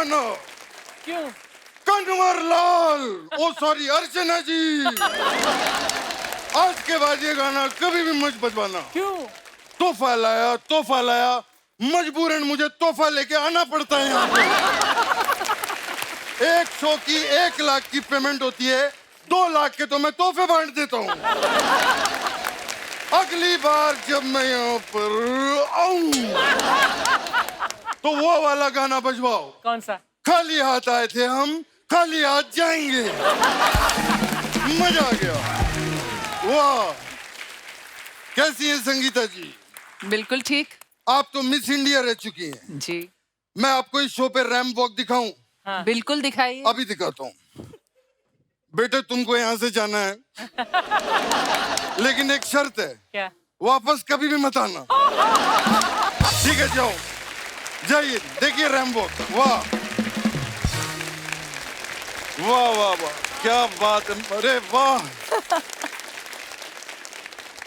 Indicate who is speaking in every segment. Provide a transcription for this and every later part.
Speaker 1: गाना।
Speaker 2: क्यों?
Speaker 1: कन्वर लाल, ओ सॉरी अर्चना जी, आज के बाद ये गाना कभी भी मत बजवाना।
Speaker 2: क्यों?
Speaker 1: तोहफा लाया, मजबूरन मुझे तोहफा लेके आना पड़ता है यहाँ पे। एक शो की 1 लाख की पेमेंट होती है, 2 लाख के तो मैं तोहफे बांट देता हूँ। अगली बार जब मैं यहाँ पर आऊं तो वो वाला गाना बजवाओ।
Speaker 2: कौन सा?
Speaker 1: खाली हाथ आए थे हम, खाली हाथ जाएंगे। मजा आ गया। वाह, कैसी है संगीता जी?
Speaker 3: बिल्कुल ठीक।
Speaker 1: आप तो मिस इंडिया रह चुकी हैं।
Speaker 3: जी।
Speaker 1: मैं आपको इस शो पे रैंप वॉक दिखाऊं?
Speaker 2: हाँ।
Speaker 3: बिल्कुल दिखाइए।
Speaker 1: अभी दिखाता हूँ। बेटे तुमको यहाँ से जाना है, लेकिन एक शर्त है।
Speaker 2: क्या?
Speaker 1: वापस कभी भी मत आना। ठीक है, जाओ, जाइए, देखिए रैंप वॉक। वाह वाह वाह वाह, क्या बात है, अरे वाह।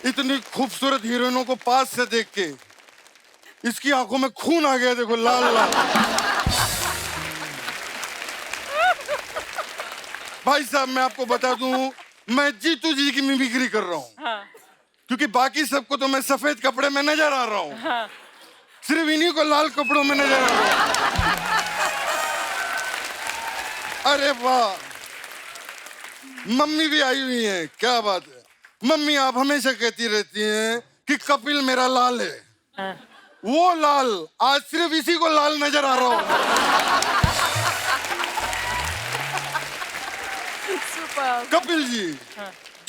Speaker 1: इतनी खूबसूरत हीरोइनों को पास से देख के इसकी आंखों में खून आ गया, देखो लाल लाल। भाई साहब मैं आपको बता दूं, मैं जीतू जी की मिमिक्री कर रहा हूँ।
Speaker 2: हाँ।
Speaker 1: क्योंकि बाकी सबको तो मैं सफेद कपड़े में नजर आ रहा हूँ,
Speaker 2: हाँ।
Speaker 1: सिर्फ इन्हीं को लाल कपड़ों में नजर आ रहा हूँ। अरे वाह, मम्मी भी आई हुई है, क्या बात है। मम्मी आप हमेशा कहती रहती हैं कि कपिल मेरा लाल है।
Speaker 2: हाँ।
Speaker 1: वो लाल आज सिर्फ इसी को लाल नजर आ रहा हूँ। कपिल जी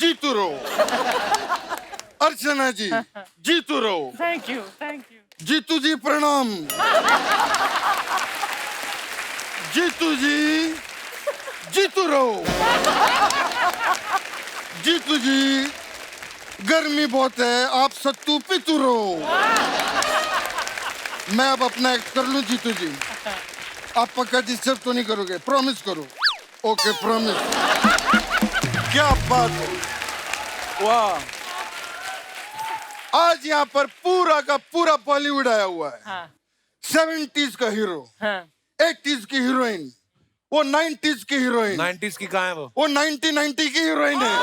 Speaker 1: जीतू रहो, अर्चना जी जीतू रहो।
Speaker 2: Thank you, thank you.
Speaker 1: Jitu ji प्रणाम। जीतू जी जीतू रहो। जीतू जी गर्मी बहुत है, आप सत्तू पीतू रहो। मैं अब अपना एक्ट कर लूं जीतू जी? आप पक्का डिस्टर्ब तो नहीं करोगे? प्रॉमिस करो। Okay promise. क्या बात है, वाह। आज यहाँ पर पूरा का पूरा बॉलीवुड आया हुआ है।
Speaker 2: हाँ।
Speaker 1: 70s का हीरो,
Speaker 2: हाँ।
Speaker 1: 80s की हीरोइन, वो 90s की हीरोइन,
Speaker 4: 90s की कहाँ है
Speaker 1: वो 90 की हीरोइन है।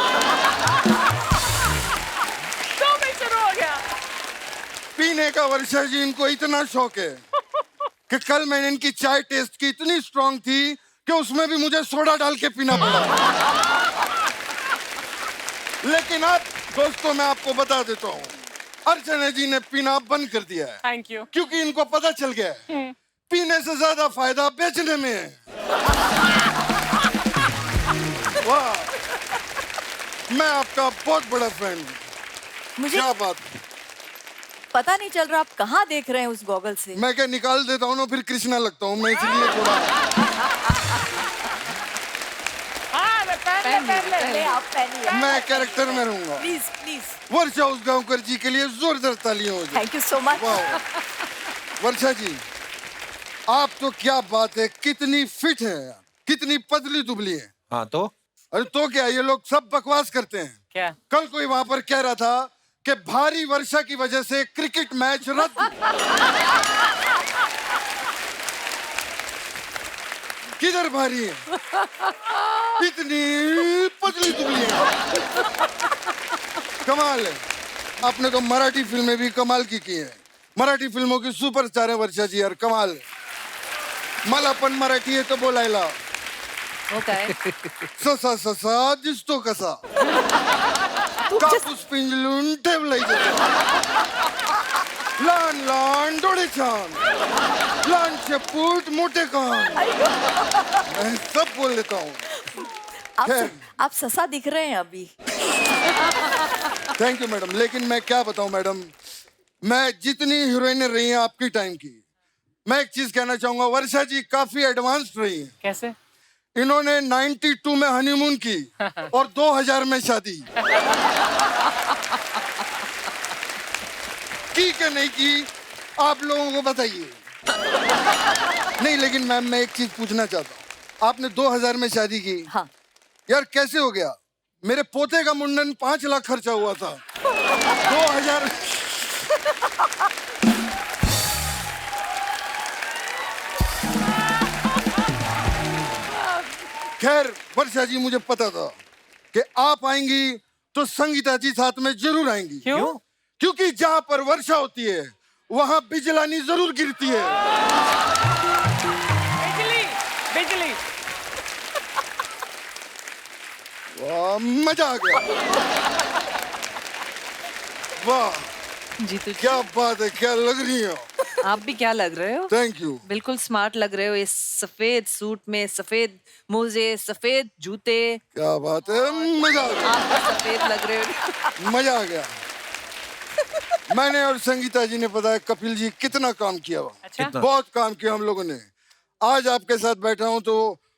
Speaker 2: तो मैं शुरू हो गया।
Speaker 1: पीने का वर्षा जी इनको इतना शौक है कि कल मैंने इनकी चाय टेस्ट की, इतनी स्ट्रांग थी कि उसमें भी मुझे सोडा डाल के पीना पड़ा। लेकिन अब दोस्तों मैं आपको बता देता हूँ, अर्चना जी ने पीना बंद कर दिया है।
Speaker 2: Thank you.
Speaker 1: क्योंकि इनको पता चल गया है पीने से ज्यादा फायदा बेचने में है। वाह, मैं आपका बहुत बड़ा फैन हूँ।
Speaker 5: मुझे
Speaker 1: क्या बात,
Speaker 5: पता नहीं चल रहा आप कहाँ देख रहे हैं उस गॉगल से।
Speaker 1: मैं क्या निकाल देता हूँ ना, फिर कृष्णा लगता हूँ मैं, इसलिए थोड़ा।
Speaker 2: हाँ, मैं पहन ले।
Speaker 5: आप पहनिए।
Speaker 1: मैं कैरेक्टर में रहूंगा।
Speaker 5: Please please.
Speaker 1: वर्षा उसगांवकर जी के लिए जोरदार तालियां हो जाए।
Speaker 5: Thank you so much.
Speaker 1: वाह वर्षा जी, आप तो क्या बात है, कितनी फिट है, कितनी पतली दुबली है।
Speaker 4: हाँ तो
Speaker 1: अरे तो क्या, ये लोग सब बकवास करते हैं।
Speaker 2: क्या?
Speaker 1: कल कोई वहां पर कह रहा था कि भारी वर्षा की वजह से क्रिकेट मैच रद्द। किधर भारी है, इतनी पतली दुबली है। कमाल है। आपने तो मराठी फिल्में भी कमाल की है। मराठी फिल्मों की सुपरस्टार है वर्षा जी यार, कमाल है। मला पण मराठी येतं बोलायला।
Speaker 5: वो काय?
Speaker 1: ससा ससा दिसतो कसा, कापूस पिंजलून ठेवलाय लहान लहान डोळे छान, लहान शेपूट मोठे कान, मैं सब बोल लेता हूँ।
Speaker 5: आप ससा दिख रहे हैं अभी।
Speaker 1: Thank you madam. लेकिन मैं क्या बताऊं मैडम, मैं जितनी हीरोइनें रही हैं आपकी टाइम की, मैं एक चीज कहना चाहूंगा, वर्षा जी काफी एडवांस्ड रही हैं।
Speaker 2: कैसे?
Speaker 1: इन्होंने 92 में हनीमून की और 2000 में शादी की कि नहीं की, आप लोगों को बताइए। नहीं लेकिन मैम मैं एक चीज पूछना चाहता हूँ, आपने 2000 में शादी की।
Speaker 5: हाँ।
Speaker 1: यार कैसे हो गया? मेरे पोते का मुंडन 5 लाख खर्चा हुआ था, 2000। खैर वर्षा जी, मुझे पता था कि आप आएंगी तो संगीता जी साथ में जरूर आएंगी।
Speaker 2: क्यों?
Speaker 1: क्योंकि जहाँ पर वर्षा होती है वहाँ बिजलानी जरूर गिरती है।
Speaker 2: बिजली बिजली।
Speaker 1: वाह, मजा आ गया। वाह
Speaker 3: जीतू जी,
Speaker 1: क्या बात है, क्या लग रही हो।
Speaker 3: आप भी क्या लग रहे हो?
Speaker 1: Thank you.
Speaker 3: बिल्कुल स्मार्ट लग रहे हो इस सफेद सूट में, सफेद मोजे, सफेद जूते।
Speaker 1: क्या बात है, मजा आ गया।
Speaker 3: आप भी सफेद लग रहे हो।
Speaker 1: मजा आ गया। मैंने और संगीता जी ने पता है कपिल जी कितना काम किया हुआ।
Speaker 2: अच्छा।
Speaker 1: बहुत काम किया हम लोगों ने। आज आपके साथ बैठा हूँ तो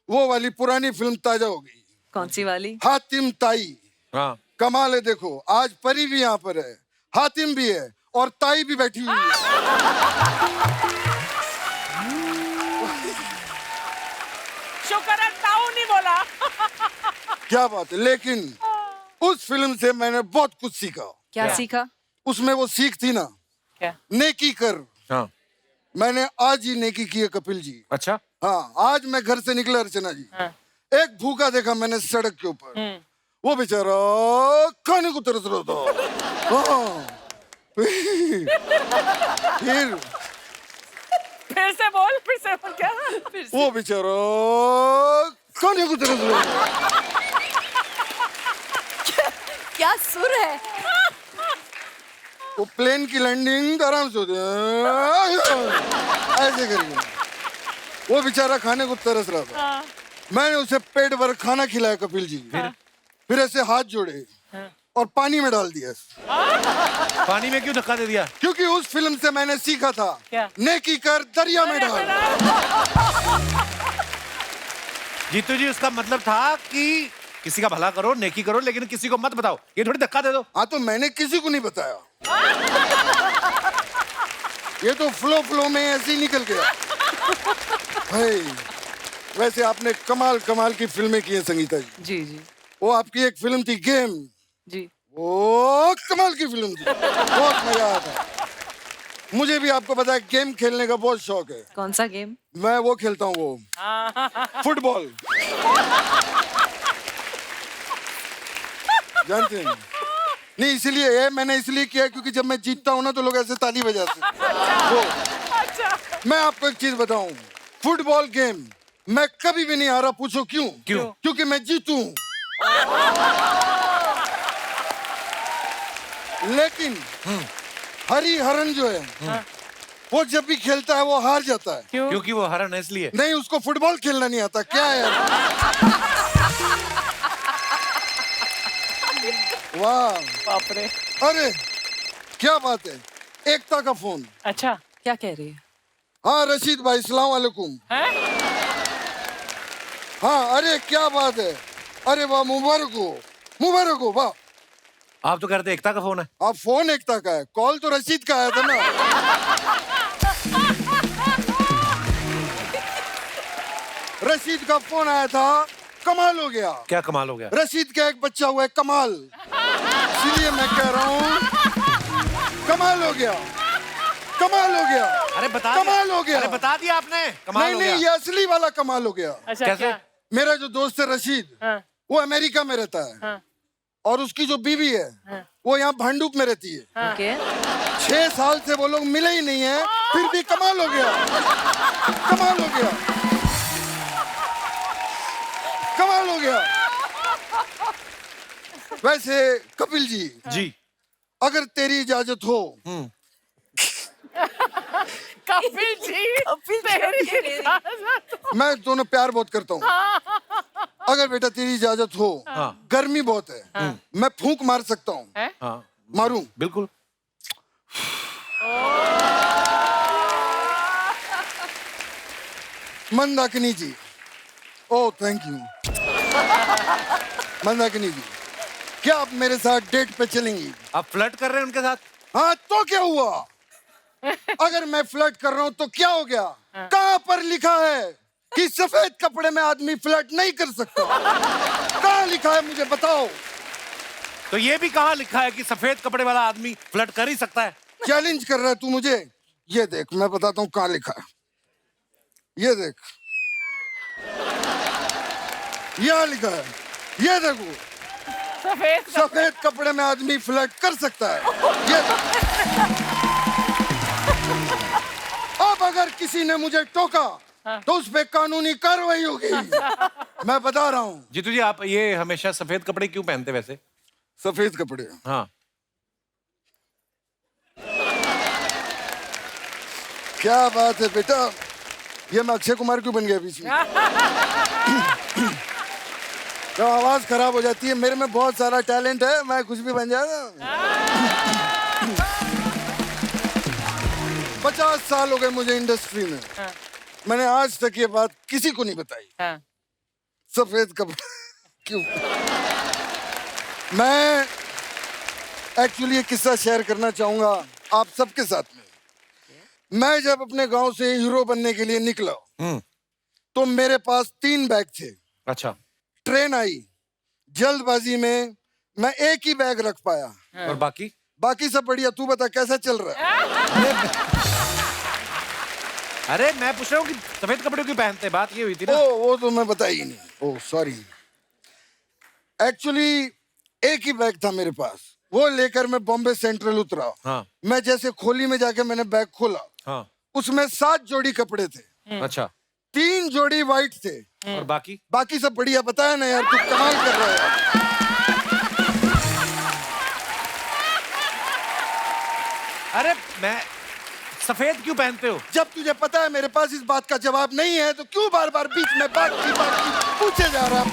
Speaker 1: वो वाली पुरानी फिल्म ताजा हो गई।
Speaker 3: कौन सी वाली?
Speaker 1: हातिम ताई।
Speaker 4: हाँ।
Speaker 1: कमाल है, देखो आज परी भी यहाँ पर है, हातिम भी है और ताई भी बैठी हुई है।
Speaker 2: शुक्र है ताऊ नहीं बोला।
Speaker 1: क्या बात है। लेकिन उस फिल्म से मैंने बहुत कुछ सीखा।
Speaker 3: क्या सीखा?
Speaker 1: उसमें वो सीख थी ना,
Speaker 2: क्या?
Speaker 1: नेकी कर।
Speaker 4: हाँ।
Speaker 1: मैंने आज ही नेकी की है कपिल जी।
Speaker 4: अच्छा।
Speaker 1: हाँ, आज मैं घर से निकला अर्चना जी,
Speaker 2: हाँ।
Speaker 1: एक भूखा देखा मैंने सड़क के ऊपर। वो बेचारा खाने को तरस रहा था। हाँ।
Speaker 2: फिर से बोल क्या?
Speaker 1: वो बेचारा खाने को तरस रहा था।
Speaker 5: क्या सुर है?
Speaker 1: वो प्लेन की लैंडिंग आराम से होती है ऐसे करके। वो बेचारा खाने को तरस रहा था। मैंने उसे पेट भर खाना खिलाया कपिल जी। फिर ऐसे हाथ जोड़े और पानी में डाल दिया।
Speaker 4: पानी में क्यों धक्का दे दिया?
Speaker 1: क्योंकि उस फिल्म से मैंने सीखा था,
Speaker 2: क्या?
Speaker 1: नेकी कर दरिया में डाल।
Speaker 4: जीतू जी, उसका मतलब था कि किसी का भला करो, नेकी करो, लेकिन किसी को मत बताओ। ये थोड़ी धक्का दे दो।
Speaker 1: हाँ, तो मैंने किसी को नहीं बताया। ये तो फ्लो में ऐसे ही निकल गया। भाई, वैसे आपने कमाल कमाल की फिल्में की हैं संगीता जी।
Speaker 3: जी जी
Speaker 1: वो आपकी एक फिल्म थी गेम,
Speaker 3: जी।
Speaker 1: वो कमाल की फिल्म थी, बहुत मजा आया था। मुझे भी आपको पता है गेम खेलने का बहुत शौक है।
Speaker 3: कौन सा गेम?
Speaker 1: मैं वो खेलता हूँ, वो फुटबॉल। जानते हैं? नहीं, इसलिए ये मैंने इसलिए किया क्योंकि जब मैं जीतता हूँ ना तो लोग ऐसे ताली बजाते हैं। वो मैं आपको एक चीज बताऊं, फुटबॉल गेम मैं कभी भी नहीं हारा। पूछो क्यों?
Speaker 4: क्यों?
Speaker 1: क्योंकि मैं जीतू हूं। लेकिन हरी हरन जो है वो जब भी खेलता है वो हार जाता है।
Speaker 2: क्यों?
Speaker 4: क्योंकि वो हरन है इसलिए।
Speaker 1: नहीं, उसको फुटबॉल खेलना नहीं आता। क्या है यार? वाह,
Speaker 2: बाप रे।
Speaker 1: अरे क्या बात है। एकता का फोन।
Speaker 2: अच्छा।
Speaker 3: क्या कह रही है?
Speaker 1: हाँ रशीद भाई, सलाम वालेकुम।
Speaker 2: हैं?
Speaker 1: हाँ, अरे क्या बात है। अरे वाह, मुबारक हो, वाह।
Speaker 4: आप तो कह रहे थे एकता का फोन है।
Speaker 1: आप फोन एकता का है, कॉल तो रशीद का आया था ना। रशीद का फोन आया था, कमाल हो गया।
Speaker 4: क्या कमाल हो गया?
Speaker 1: रशीद का एक बच्चा हुआ है कमाल, इसलिए मैं कह रहा हूँ कमाल हो गया, कमाल हो गया।
Speaker 4: अरे बता
Speaker 1: कमाल हो गया।
Speaker 4: अरे बता दिया आपने। कमाल
Speaker 1: नहीं
Speaker 4: हो
Speaker 1: नहीं,
Speaker 4: गया।
Speaker 1: ये असली वाला कमाल हो गया।
Speaker 2: अच्छा।
Speaker 4: कैसे?
Speaker 2: क्या?
Speaker 1: मेरा जो दोस्त है रशीद,
Speaker 2: हाँ।
Speaker 1: वो अमेरिका में रहता है।
Speaker 2: हाँ।
Speaker 1: और उसकी जो बीवी है वो यहाँ भांडुप में रहती है।
Speaker 3: ओके।
Speaker 1: 6 साल से वो लोग मिले ही नहीं है, फिर भी कमाल हो गया, कमाल हो गया, कमाल हो गया। वैसे कपिल जी, अगर तेरी इजाजत हो,
Speaker 2: कपिल जी तेरी इजाजत।
Speaker 1: मैं दोनों प्यार बहुत करता हूँ। अगर बेटा तेरी इजाजत हो, गर्मी बहुत है, मैं फूंक मार सकता हूँ।
Speaker 2: हैं?
Speaker 4: हाँ,
Speaker 1: मारूं?
Speaker 4: बिल्कुल।
Speaker 1: मंदाकिनी जी, ओह थैंक यू। मंदाकिनी जी, क्या आप मेरे साथ डेट पे चलेंगी?
Speaker 4: आप फ्लर्ट कर रहे हैं उनके साथ?
Speaker 1: हाँ, तो क्या हुआ? अगर मैं फ्लर्ट कर रहा हूं तो क्या हो गया? कहां पर लिखा है कि सफेद कपड़े में आदमी फ्लर्ट नहीं कर सकता? कहां लिखा है, मुझे बताओ।
Speaker 4: तो ये भी कहाँ लिखा है कि सफेद कपड़े वाला आदमी फ्लर्ट कर ही सकता है?
Speaker 1: चैलेंज कर रहा है तू मुझे? ये देख, मैं बताता हूँ कहां लिखा है। ये देख, यहाँ लिखा है, ये देखो,
Speaker 2: सफेद
Speaker 1: सफेद कपड़े में आदमी फ्लर्ट कर सकता है। ये अब अगर किसी ने मुझे टोका तो उस पे कानूनी कार्रवाई होगी। मैं बता रहा हूँ।
Speaker 4: जीतू जी, आप ये हमेशा सफेद कपड़े क्यों पहनते वैसे?
Speaker 1: सफेद कपड़े,
Speaker 4: हाँ,
Speaker 1: क्या बात है बेटा, ये मैं अक्षय कुमार क्यों बन गया बीच में? जब आवाज खराब हो जाती है, मेरे में बहुत सारा टैलेंट है, मैं कुछ भी बन जाऊंगा। 50 साल हो गए मुझे इंडस्ट्री में, मैंने आज तक ये बात किसी को नहीं बताई।
Speaker 2: हाँ।
Speaker 1: सफेद कपड़े क्यों? मैं एक्चुअली ये किस्सा शेयर करना चाहूंगा आप सबके साथ में। मैं जब अपने गांव से हीरो बनने के लिए निकला तो मेरे पास 3 बैग थे।
Speaker 4: अच्छा।
Speaker 1: ट्रेन आई, जल्दबाजी में मैं एक ही बैग रख पाया।
Speaker 4: और बाकी
Speaker 1: सब बढ़िया। तू बता कैसा चल रहा है?
Speaker 4: अरे मैं पूछ रहा हूँ कि सफेद कपड़े क्यों पहनते, बात ये हुई थी ना।
Speaker 1: वो तो मैं बताई ही नहीं। ओह सॉरी, एक्चुअली एक ही बैग था मेरे पास, वो लेकर मैं बॉम्बे सेंट्रल उतरा।
Speaker 4: हाँ।
Speaker 1: मैं जैसे खोली में जाके मैंने बैग खोला,
Speaker 4: हाँ।
Speaker 1: उसमें 7 जोड़ी कपड़े थे।
Speaker 4: अच्छा।
Speaker 1: 3 जोड़ी वाइट थे
Speaker 4: और
Speaker 1: बाकी सब बढ़िया। बताया ना यार, तू कमाल कर रहा है।
Speaker 4: अरे मैं सफेद क्यों पहनते हो?
Speaker 1: जब तुझे पता है मेरे पास इस बात का जवाब नहीं है तो क्यों बार बार बीच में बात की पूछे जा रहा।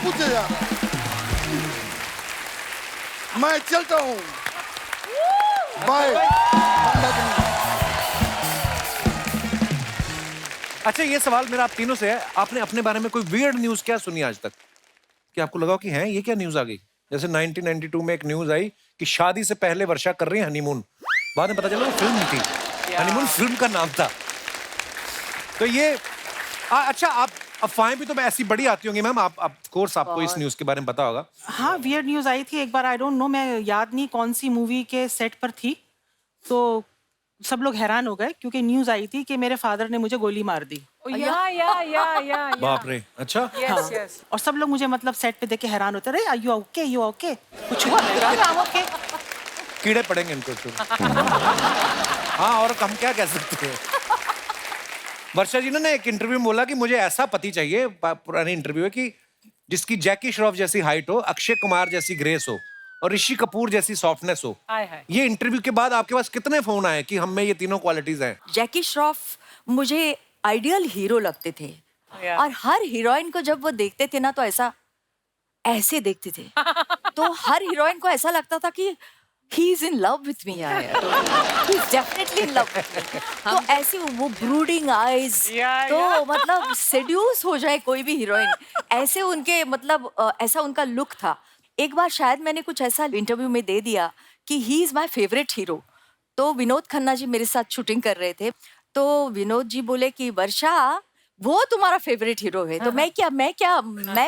Speaker 1: मैं चलता हूँ, बाय।
Speaker 4: अच्छा, ये सवाल मेरा आप तीनों से है, आपने अपने बारे में कोई वियर्ड न्यूज क्या सुनी आज तक कि आपको लगा कि है ये क्या न्यूज आ गई? जैसे 1992 में एक न्यूज आई कि शादी से पहले वर्षा कर रही है हनीमून, बाद में पता चला वो फिल्म थी, हनीमून फिल्म का नाम था। तो ये अच्छा, आप अफवाहें भी तो ऐसी बड़ी आती होंगी मैम, आप कोर्स आपको इस न्यूज के बारे में पता होगा।
Speaker 6: हाँ, वियर्ड न्यूज आई थी एक बार, आई डोंट नो, मैं याद नहीं कौन सी मूवी के सेट पर थी, तो सब लोग हैरान हो गए क्योंकि न्यूज आई थी कि मेरे फादर ने मुझे गोली मार दी।
Speaker 2: या
Speaker 4: बाप रे। अच्छा।
Speaker 2: Yes yes.
Speaker 6: और सब लोग मुझे मतलब सेट पे देख के हैरान होते रहे, यू ओके, कुछ हुआ? मैं कहा, "I'm okay."
Speaker 4: कीड़े पड़ेंगे इनको तो। हाँ, और हम क्या कह सकते हैं। वर्षा जी ने एक इंटरव्यू में बोला कि मुझे ऐसा पति चाहिए, पुरानी इंटरव्यू है, कि जिसकी जैकी श्रॉफ जैसी हाइट हो, अक्षय कुमार जैसी ग्रेस हो और ऋषि कपूर जैसी सॉफ्टनेस हो। ये इंटरव्यू के बाद आपके पास कितने फोन आए कि हम में ये तीनों क्वालिटीज हैं?
Speaker 5: जैकी श्रॉफ मुझे आइडियल हीरो लगते थे और हर हीरोइन को जब वो देखते थे ना तो ऐसे देखते थे। तो हर हीरोइन को ऐसा लगता था कि he is in love with me, he is definitely in love with me। तो ऐसी वो brooding eyes, तो मतलब seduce हो जाए कोई भी हीरोइन, ऐसे उनके मतलब ऐसा उनका लुक था। एक बार शायद मैंने कुछ ऐसा इंटरव्यू में दे दिया कि he is my favourite hero. तो विनोद खन्ना जी मेरे साथ शूटिंग कर रहे थे, तो विनोद जी बोले कि वर्षा वो तुम्हारा फेवरेट हीरो है। तो मैं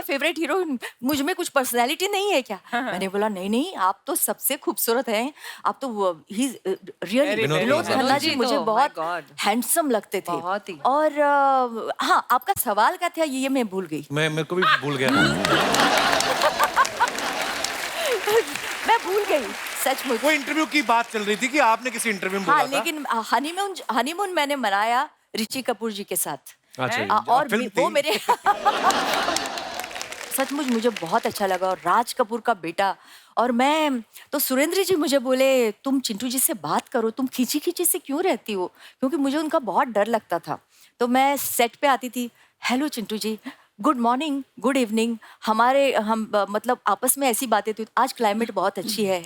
Speaker 5: फेवरेट हीरो, मुझ में कुछ पर्सनैलिटी नहीं है क्या? मैंने बोला नहीं, आप तो सबसे खूबसूरत हैं, आप तो रियली। विनोद खन्ना जी मुझे बहुत हैंडसम लगते थे। और हाँ, आपका सवाल क्या था ये मैं भूल गई।
Speaker 4: मेरे को भी भूल गया।
Speaker 5: मैं भूल गई सचमुच।
Speaker 4: वो इंटरव्यू की बात चल रही थी कि आपने किसी इंटरव्यू में बोला था।
Speaker 5: लेकिन हनीमून मैंने मनाया ऋषि कपूर जी के साथ।
Speaker 4: अच्छा,
Speaker 5: और वो मेरे सचमुच मुझे बहुत अच्छा लगा। और राज कपूर का बेटा, और मैं तो सुरेंद्र जी मुझे बोले तुम चिंटू जी से बात करो, तुम खींची से क्यों रहती हो, क्योंकि मुझे उनका बहुत डर लगता था। तो मैं सेट पे आती थी, हेलो चिंटू जी, गुड मॉर्निंग, गुड इवनिंग, हम मतलब आपस में ऐसी बातें थी। आज क्लाइमेट बहुत अच्छी है,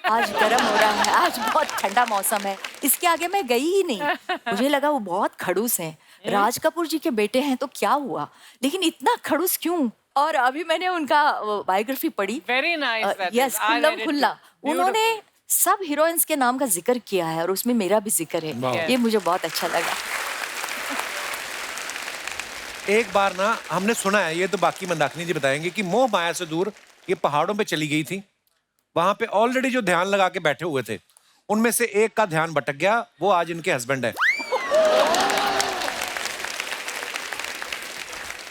Speaker 5: आज गर्म हो रहा है, आज बहुत ठंडा मौसम है। इसके आगे मैं गई ही नहीं, मुझे लगा वो बहुत खड़ूस हैं, राज कपूर जी के बेटे हैं तो क्या हुआ, लेकिन इतना खड़ूस क्यों। और अभी मैंने उनका बायोग्राफी पढ़ी,
Speaker 2: वेरी नाइस,
Speaker 5: यस, खुल्ला। उन्होंने सब हीरोइंस के नाम का जिक्र किया है और उसमें मेरा भी जिक्र है, ये मुझे बहुत अच्छा लगा।
Speaker 4: एक बार ना हमने सुना है, ये तो बाकी मंदाकिनी जी बताएंगे, कि मोह माया से दूर ये पहाड़ों पे चली गई थी। वहां पे ऑलरेडी जो ध्यान लगा के बैठे हुए थे उनमें से एक का ध्यान भटक गया, वो आज इनके हस्बैंड है।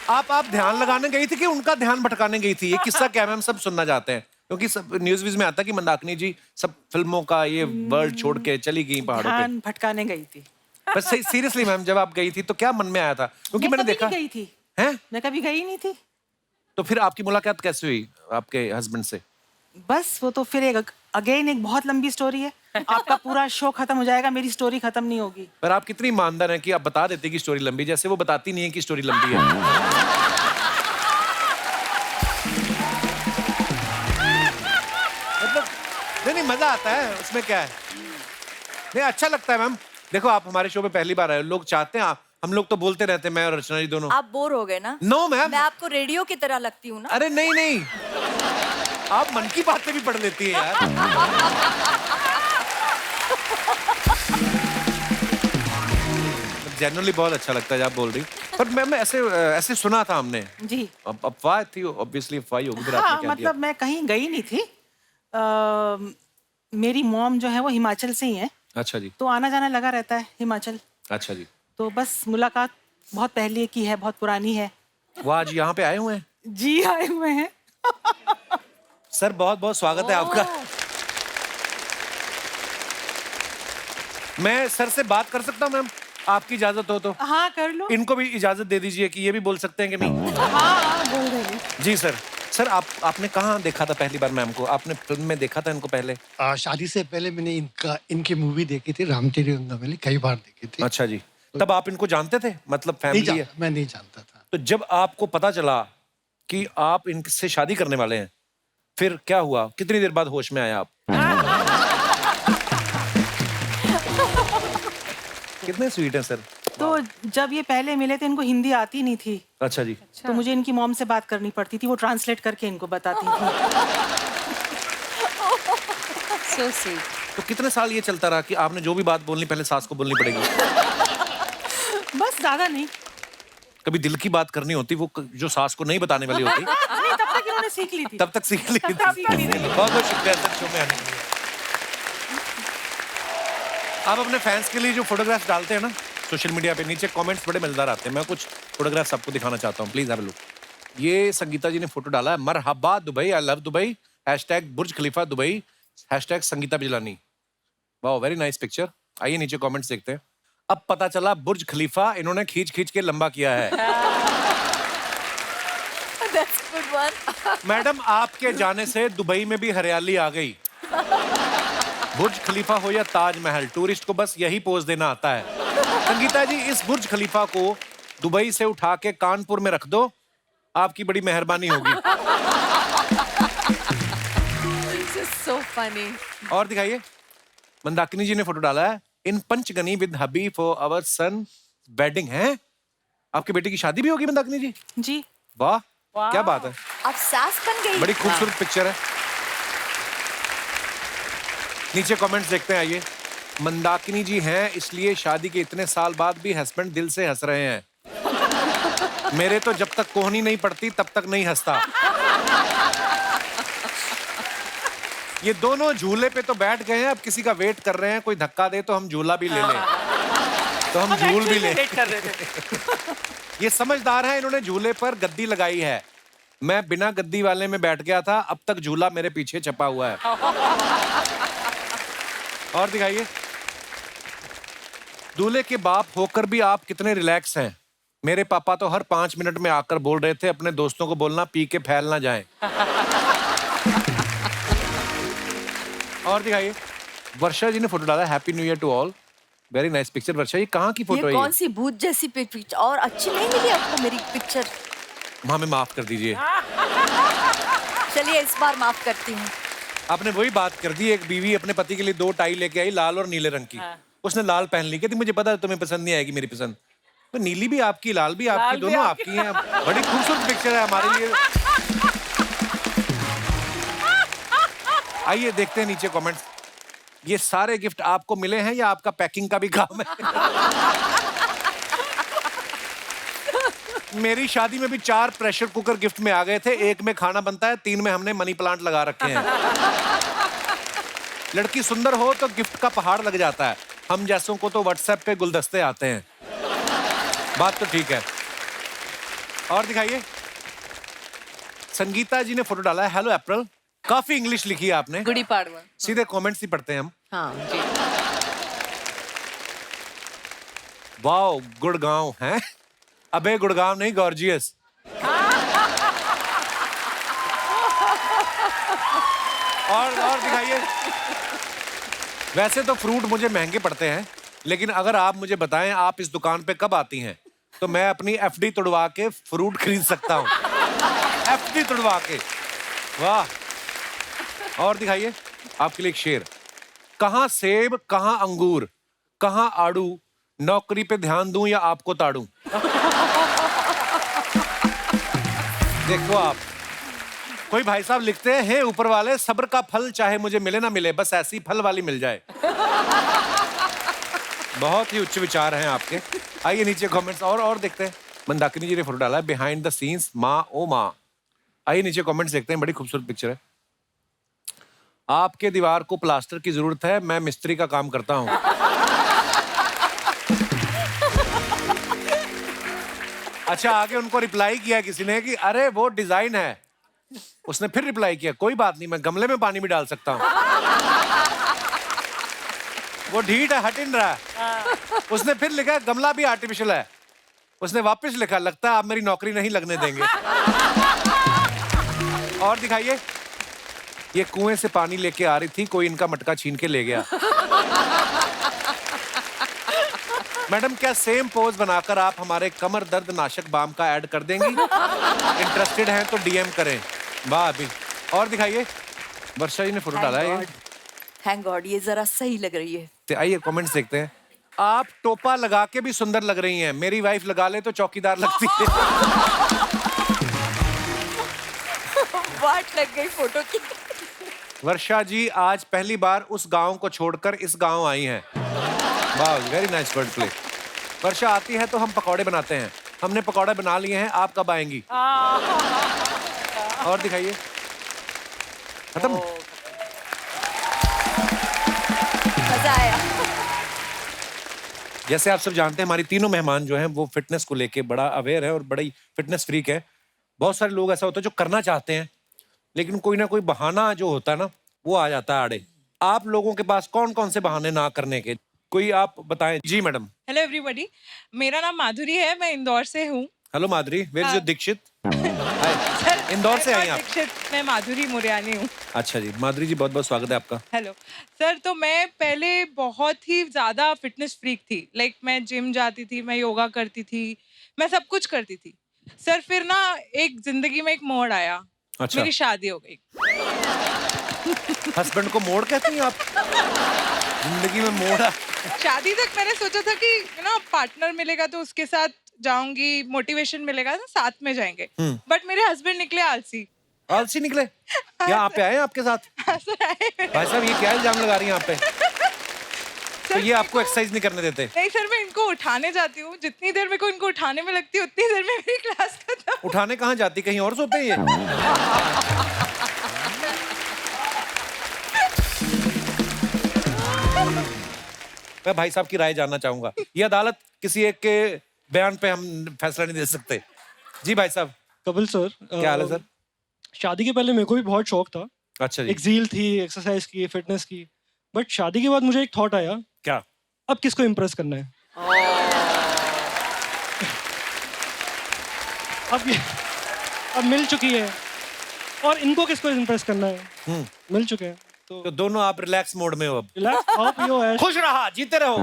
Speaker 4: आप ध्यान लगाने गई थी कि उनका ध्यान भटकाने गई थी? ये किस्सा क्या है मैम, सब सुनना चाहते हैं क्योंकि सब न्यूज व्यूज में आता है कि मंदाकिनी जी सब फिल्मों का ये वर्ल्ड छोड़ के चली गई पहाड़ों पे।
Speaker 6: ध्यान भटकाने गई थी।
Speaker 4: बस सीरियसली मैम, जब आप गई थी तो क्या मन में आया था? क्योंकि मैंने
Speaker 6: कभी
Speaker 4: देखा
Speaker 6: नहीं गई थी,
Speaker 4: है।
Speaker 6: मैं कभी गई नहीं थी।
Speaker 4: तो फिर आपकी मुलाकात कैसे हुई आपके हस्बैंड से?
Speaker 6: बस वो तो फिर एक अगेन एक बहुत लंबी स्टोरी है। आपका पूरा शो खत्म हो जाएगा, मेरी स्टोरी खत्म नहीं होगी।
Speaker 4: पर आप कितनी ईमानदार हैं कि आप बता देते कि स्टोरी लंबी, जैसे वो बताती नहीं है कि स्टोरी लंबी है। मतलब नहीं मजा आता है उसमें, क्या है? नहीं अच्छा लगता है मैम। देखो आप हमारे शो पे पहली बार आए, लोग चाहते हैं हम लोग तो बोलते रहते हैं, मैं और रचना जी दोनों।
Speaker 5: आप बोर हो गए ना?
Speaker 4: नो मैम,
Speaker 5: मैं आपको रेडियो की तरह लगती हूँ ना?
Speaker 4: अरे नहीं, आप मन की बातें भी पढ़ लेती है यार। जनरली बहुत अच्छा लगता है जब आप बोल रही। पर मैम ऐसे सुना था हमने
Speaker 6: जी।
Speaker 4: अफवाह थी, ऑब्वियसली अफवाह ही होगी। फिर
Speaker 6: हाँ,
Speaker 4: आपने क्या
Speaker 6: मतलब मैं कहीं गई नहीं थी। मेरी मॉम जो है वो हिमाचल से ही है।
Speaker 4: अच्छा जी।
Speaker 6: तो आना जाना लगा रहता है हिमाचल।
Speaker 4: अच्छा जी।
Speaker 6: तो बस मुलाकात बहुत पहले की है, बहुत पुरानी है।
Speaker 4: वो आज यहाँ पे आए हुए हैं?
Speaker 6: जी आए हुए हैं।
Speaker 4: सर बहुत बहुत स्वागत है आपका। मैं सर से बात कर सकता हूँ मैम, आपकी इजाजत हो तो?
Speaker 6: हाँ कर लो।
Speaker 4: इनको भी इजाजत दे दीजिए कि ये भी बोल सकते हैं कि नहीं?
Speaker 6: हाँ बोल रही।
Speaker 4: जी सर। सर आपने कहाँ देखा था पहली बार मैम को? आपने फिल्म में देखा था इनको पहले?
Speaker 7: शादी से पहले मैंने इनकी मूवी देखी थी, राम तेरी गंगावली, कई बार देखी थी।
Speaker 4: अच्छा जी। तब आप इनको जानते थे, मतलब फैमिली है?
Speaker 7: मैं नहीं जानता था।
Speaker 4: तो जब आपको पता चला कि आप इनसे शादी करने वाले हैं, फिर क्या हुआ? कितनी देर बाद होश में आया आप? कितने स्वीट हैं सर।
Speaker 6: तो जब ये पहले मिले थे इनको हिंदी आती नहीं थी।
Speaker 4: अच्छा जी।
Speaker 6: तो मुझे इनकी मॉम से बात करनी पड़ती थी, वो ट्रांसलेट करके इनको बताती थी।
Speaker 3: So sweet.
Speaker 4: तो कितने साल ये चलता रहा कि आपने जो भी बात बोलनी पहले सास को बोलनी पड़ेगी?
Speaker 6: बस ज्यादा नहीं।
Speaker 4: कभी दिल की बात करनी होती, वो जो सास को नहीं बताने वाली होती,
Speaker 6: नहीं, तब तक इन्होंने सीख ली थी।
Speaker 4: तब तक सीख ली थी। बहुत बहुत शुक्रिया सर शो में आने के लिए। आप अपने फैंस के लिए जो फोटोग्राफ्स डालते हैं ना सोशल मीडिया पे, नीचे कमेंट्स बड़े मजेदार आते हैं। मैं कुछ फोटोग्राफ्स आपको दिखाना चाहता हूँ, प्लीज हैव अ लुक। ये संगीता जी ने फोटो डाला है, मरहबा Dubai, I love Dubai, #Burj Khalifa Dubai, #Sangeeta Bijlani. Wow very nice picture. आइए नीचे कमेंट्स देखते हैं। अब पता चला बुर्ज खलीफा इन्होंने खींच के लंबा किया है।
Speaker 5: That's good one.
Speaker 4: मैडम आपके जाने से दुबई में भी हरियाली आ गई। बुर्ज खलीफा हो या ताजमहल, टूरिस्ट को बस यही पोज देना आता है। संगीता जी इस बुर्ज खलीफा को दुबई से उठा के कानपुर में रख दो, आपकी बड़ी मेहरबानी होगी।
Speaker 3: This is so funny.
Speaker 4: और दिखाइए, मंदाकिनी जी ने फोटो डाला है, in Panchgani with hubby for our son wedding है। आपके बेटे की शादी भी होगी मंदाकिनी जी?
Speaker 6: जी।
Speaker 4: वाह क्या बात है,
Speaker 5: आप सास बन गई।
Speaker 4: बड़ी खूबसूरत पिक्चर है। नीचे कमेंट्स देखते हैं आइए। मंदाकिनी जी हैं इसलिए शादी के इतने साल बाद भी हस्बैंड दिल से हंस रहे हैं। मेरे तो जब तक कोहनी नहीं पड़ती तब तक नहीं हंसता। ये दोनों झूले पे तो बैठ गए हैं, अब किसी का वेट कर रहे हैं, कोई धक्का दे तो हम झूला भी ले लें, तो हम झूल भी लें।
Speaker 6: कर रहे थे।
Speaker 4: ये समझदार है, इन्होंने झूले पर गद्दी लगाई है। मैं बिना गद्दी वाले में बैठ गया था, अब तक झूला मेरे पीछे छपा हुआ है। और दिखाइए, दूल्हे के बाप होकर भी आप कितने रिलैक्स हैं। मेरे पापा तो हर 5 मिनट में आकर बोल रहे थे अपने दोस्तों को बोलना पी के फैल ना जाएं। और दिखाइए, वर्षा जी ने फोटो डाला, happy new year to all, very nice picture. Varsha, ये कहाँ की फोटो है?
Speaker 5: कौन सी भूत जैसी पिक्चर, और अच्छी नहीं मिली आपको मेरी पिक्चर?
Speaker 4: हमें माफ कर दीजिए।
Speaker 5: चलिए इस बार माफ करती हूँ।
Speaker 4: आपने वही बात कर दी, एक बीवी अपने पति के लिए 2 टाई लेके आई, लाल और नीले रंग की। उसने लाल पहन ली, कहती मुझे पता है तुम्हें पसंद नहीं आएगी मेरी पसंद। तो नीली भी आपकी, लाल भी आपकी, दोनों आपकी हैं। बड़ी खूबसूरत पिक्चर है हमारे लिए। आइए देखते हैं नीचे कमेंट्स। ये सारे गिफ्ट आपको मिले हैं या आपका पैकिंग का भी काम है? मेरी शादी में भी 4 प्रेशर कुकर गिफ्ट में आ गए थे, 1 में खाना बनता है, 3 में हमने मनी प्लांट लगा रखे हैं। लड़की सुंदर हो तो गिफ्ट का पहाड़ लग जाता है, हम जैसों को तो व्हाट्सएप पे गुलदस्ते आते हैं। बात तो ठीक है। और दिखाइए। संगीता जी ने फोटो डाला है, हेलो अप्रैल। काफी इंग्लिश लिखी है आपने।
Speaker 3: गुड़ी पाड़वा।
Speaker 4: सीधे कमेंट्स ही पढ़ते हैं हम।
Speaker 3: हाँ जी।
Speaker 4: वाओ, गुड़गांव है। अबे गुड़गांव नहीं, गॉर्जियस। और दिखाइए। वैसे तो फ्रूट मुझे महंगे पड़ते हैं, लेकिन अगर आप मुझे बताएं आप इस दुकान पे कब आती हैं, तो मैं अपनी एफडी तुड़वा के फ्रूट खरीद सकता हूँ। एफडी तुड़वा के। वाह। और दिखाइए आपके लिए एक शेर। कहाँ सेब, कहाँ अंगूर, कहाँ आड़ू, नौकरी पे ध्यान दूं या आपको ताड़ू। देखो आप, कोई भाई साहब लिखते हैं, हे ऊपर वाले सब्र का फल चाहे मुझे मिले ना मिले, बस ऐसी फल वाली मिल जाए। बहुत ही उच्च विचार हैं आपके। आइए नीचे कमेंट्स और देखते हैं। मंदाकिनी जी ने फोटो डाला है, बिहाइंड द सीन्स माँ ओ माँ। आइए नीचे कमेंट्स देखते हैं, बड़ी खूबसूरत पिक्चर है। आपके दीवार को प्लास्टर की जरूरत है, मैं मिस्त्री का काम करता हूँ। अच्छा, आगे उनको रिप्लाई किया किसी ने कि अरे वो डिजाइन है। उसने फिर रिप्लाई किया, कोई बात नहीं, मैं गमले में पानी भी डाल सकता हूँ। वो ढीठ है, हट इन रहा है। उसने फिर लिखा, गमला भी आर्टिफिशियल है। उसने वापस लिखा, लगता है आप मेरी नौकरी नहीं लगने देंगे। और दिखाइए। ये कुएं से पानी लेके आ रही थी, कोई इनका मटका छीन के ले गया। मैडम, क्या सेम पोज बनाकर आप हमारे कमर दर्द नाशक बाम का ऐड कर देंगी? इंटरेस्टेड हैं तो डीएम करें। वाह अभी। और दिखाइए। वर्षा जी ने फोटो डाला है।
Speaker 5: थैंक गॉड, ये जरा सही लग रही है।
Speaker 4: तो आइए कमेंट्स देखते हैं। आप टोपा लगा के भी सुंदर लग रही हैं, मेरी वाइफ लगा ले तो चौकीदार लगती है।
Speaker 5: वाट लग गई फोटो की।
Speaker 4: वर्षा जी आज पहली बार उस गांव को छोड़कर इस गांव आई हैं। वाह, वेरी नाइस वर्ड प्ले। वर्षा आती है तो हम पकौड़े बनाते हैं। हमने पकौड़े बना लिए हैं, आप कब आएंगी? और दिखाइए। खत्म।
Speaker 5: मजा आया।
Speaker 4: जैसे आप सब जानते हैं, हमारी तीनों मेहमान जो हैं वो फिटनेस को लेके बड़ा अवेयर है और बड़ी फिटनेस फ्रीक है। बहुत सारे लोग ऐसा होता है जो करना चाहते हैं, लेकिन कोई ना कोई बहाना जो होता है ना, वो आ जाता है आड़े। आप लोगों के पास कौन कौन से बहाने ना करने के, कोई आप बताएं। जी मैडम।
Speaker 2: हेलो एवरीबॉडी, मेरा नाम माधुरी है, मैं इंदौर से हूँ।
Speaker 4: Hello Madhuri, where is your Dixit? Hi, Indore से आई आप?
Speaker 2: दीक्षित, मैं माधुरी मुरयानी हूँ।
Speaker 4: अच्छा जी, माधुरी जी बहुत बहुत स्वागत है आपका।
Speaker 2: Hello sir. तो मैं पहले बहुत ही ज़्यादा फिटनेस फ्रीक थी। लाइक मैं जिम जाती थी, मैं योगा करती थी, मैं सब कुछ करती थी सर। फिर ना एक जिंदगी में एक मोड़ आया।
Speaker 4: अच्छा।
Speaker 2: मेरी शादी हो गई।
Speaker 4: हस्बैंड को मोड़ कहती हैं आप? जिंदगी में मोड़ आ...
Speaker 2: शादी तक मैंने सोचा था कि पार्टनर मिलेगा तो उसके साथ जाऊंगी, मोटिवेशन मिलेगा ना, साथ में जाएंगे। बट मेरे हस्बैंड निकले आलसी।
Speaker 4: आलसी निकले? क्या आप पे आए आपके साथ?
Speaker 2: सर आए।
Speaker 4: भाई साहब, ये क्या इल्जाम लगा रही हैं आप पे? तो ये आपको एक्सरसाइज नहीं करने देते?
Speaker 2: नहीं सर, मैं इनको उठाने जाती हूँ। जितनी देर मेरे को इनको उठाने में लगती है उतनी देर में मेरी क्लास खत्म।
Speaker 4: उठाने कहाँ जाती, कहीं और सोते हैं ये? मैं भाई साहब की राय जानना चाहूंगा। ये अदालत किसी एक के बयान पे हम फैसला नहीं दे सकते। जी भाई साहब।
Speaker 8: कपिल सर,
Speaker 4: क्या हाल है सर?
Speaker 8: शादी के पहले मेरे को भी बहुत शौक था।
Speaker 4: अच्छा जी।
Speaker 8: एक ज़ील थी एक्सरसाइज की, फिटनेस की। बट शादी के बाद मुझे एक थॉट आया,
Speaker 4: क्या?
Speaker 8: अब किसको इम्प्रेस करना है? अब मिल चुकी है, और इनको किसको इम्प्रेस करना है? मिल चुके हैं
Speaker 4: तो दोनों आप रिलैक्स मोड में हो अब।
Speaker 8: रिलैक्स, खाओ पियो, ऐश।
Speaker 4: खुश रहा, जीते रहो।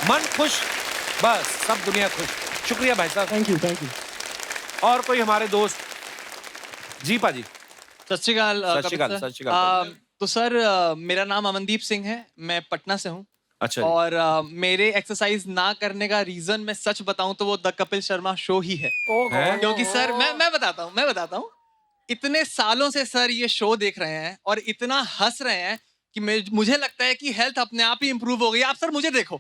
Speaker 4: मन खुश, बस सब दुनिया खुश। शुक्रिया भाई साहब।
Speaker 8: Thank you, thank you.
Speaker 4: और कोई हमारे दोस्त? जी पाजी।
Speaker 9: सत श्री अकाल।
Speaker 4: सत श्री अकाल, सत श्री अकाल।
Speaker 9: तो सर, मेरा नाम अमनदीप सिंह है, मैं पटना से हूँ।
Speaker 4: अच्छा।
Speaker 9: और मेरे एक्सरसाइज ना करने का रीजन मैं सच बताऊं तो वो द कपिल शर्मा शो ही है। क्योंकि सर मैं बताता हूँ इतने सालों से सर ये शो देख रहे हैं और इतना हंस रहे हैं कि मुझे लगता है कि हेल्थ अपने आप ही इंप्रूव हो गई। आप सर मुझे देखो,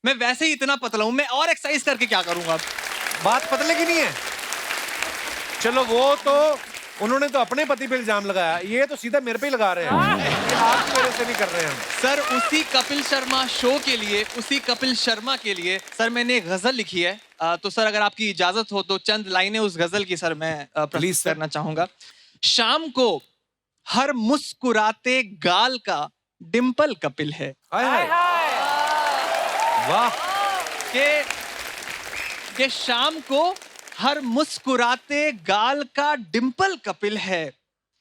Speaker 9: मैं वैसे ही इतना पतला हूँ, मैं और एक्सरसाइज करके क्या करूंगा?
Speaker 4: बात पतले की नहीं है। चलो वो तो उन्होंने तो अपने पति पे इल्जाम लगाया, ये तो सीधा मेरे पे ही लगा रहे हैं। ये आपकी वजह से नहीं कर रहे हैं हम।
Speaker 9: सर उसी कपिल शर्मा शो के लिए, उसी कपिल शर्मा के लिए सर मैंने एक गजल लिखी है। तो सर अगर आपकी इजाजत हो तो चंद लाइनें उस गजल की सर मैं
Speaker 4: Please,
Speaker 9: प्लीज
Speaker 4: sir.
Speaker 9: करना चाहूंगा। शाम को हर मुस्कुराते गाल का डिंपल कपिल है।
Speaker 4: हाय हाय वाह
Speaker 9: के शाम को हर मुस्कुराते गाल का डिंपल कपिल है,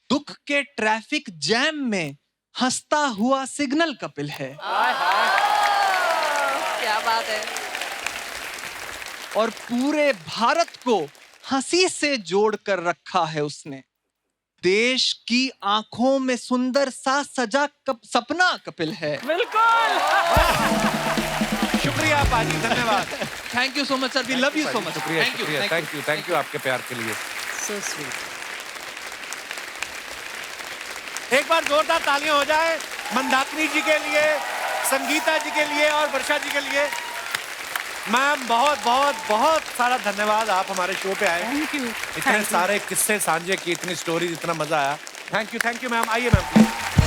Speaker 9: दुख के ट्रैफिक जैम में हंसता हुआ सिग्नल कपिल है।
Speaker 3: क्या बात है।
Speaker 9: और पूरे भारत को हंसी से जोड़ कर रखा है उसने, देश की आंखों में सुंदर सा सजा सपना कपिल है।
Speaker 4: शुक्रिया पाजी, धन्यवाद।
Speaker 9: Thank you so much sir, we love you so much.
Speaker 4: शुक्रिया शुक्रिया, थैंक यू आपके प्यार के लिए।
Speaker 3: So sweet.
Speaker 4: एक बार जोरदार तालियां हो जाए मंदाकिनी जी के लिए, संगीता जी के लिए और वर्षा जी के लिए। मैम बहुत बहुत बहुत सारा धन्यवाद, आप हमारे शो पे आए।
Speaker 6: Thank you.
Speaker 4: इतने सारे किस्से साझे किए, इतनी स्टोरीज, इतना मजा आया। Thank you ma'am. आइए मैम प्लीज।